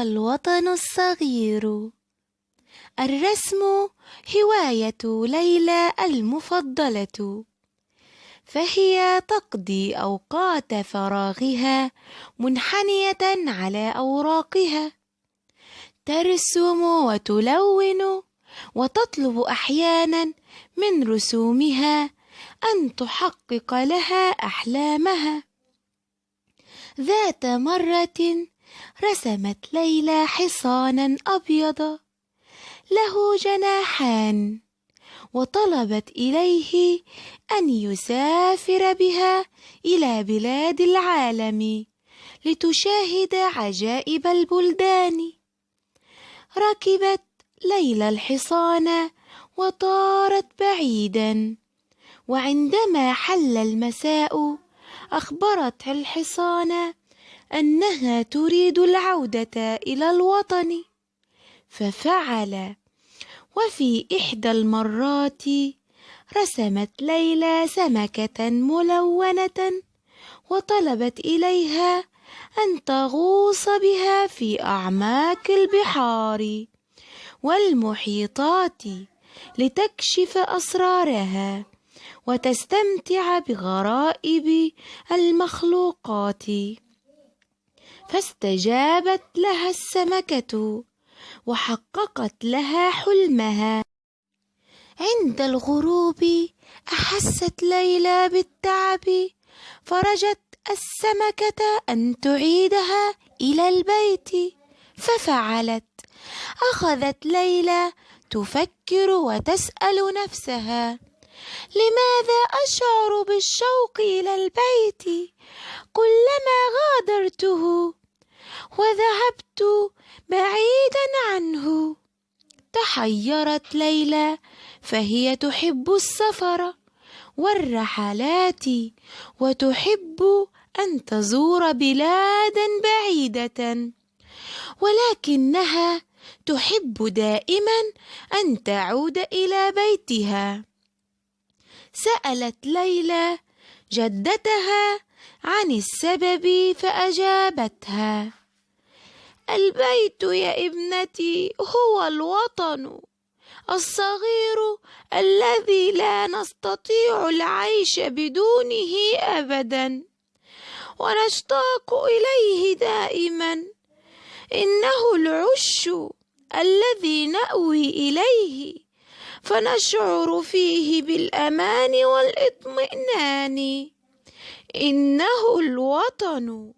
الوطن الصغير. الرسم هواية ليلى المفضلة، فهي تقضي أوقات فراغها منحنية على أوراقها، ترسم وتلون، وتطلب أحيانا من رسومها أن تحقق لها أحلامها. ذات مرة رسمت ليلى حصانا أبيض له جناحان، وطلبت إليه أن يسافر بها إلى بلاد العالم لتشاهد عجائب البلدان. ركبت ليلى الحصان وطارت بعيدا، وعندما حل المساء أخبرت الحصان أنها تريد العودة إلى الوطن، ففعل. وفي إحدى المرات رسمت ليلى سمكة ملونة، وطلبت إليها أن تغوص بها في أعماق البحار والمحيطات لتكشف أسرارها وتستمتع بغرائب المخلوقات. فاستجابت لها السمكة وحققت لها حلمها. عند الغروب أحست ليلى بالتعب، فرجت السمكة أن تعيدها إلى البيت، ففعلت. أخذت ليلى تفكر وتسأل نفسها: لماذا أشعر بالشوق إلى البيت كلما غادرته وذهبت بعيدا عنه؟ تحيرت ليلى، فهي تحب السفر والرحلات، وتحب أن تزور بلادا بعيدة، ولكنها تحب دائما أن تعود إلى بيتها. سألت ليلى جدتها عن السبب، فأجابتها: البيت يا ابنتي هو الوطن الصغير الذي لا نستطيع العيش بدونه أبدا، ونشتاق إليه دائما. إنه العش الذي نأوي إليه، فنشعر فيه بالأمان والإطمئنان. إنه الوطن.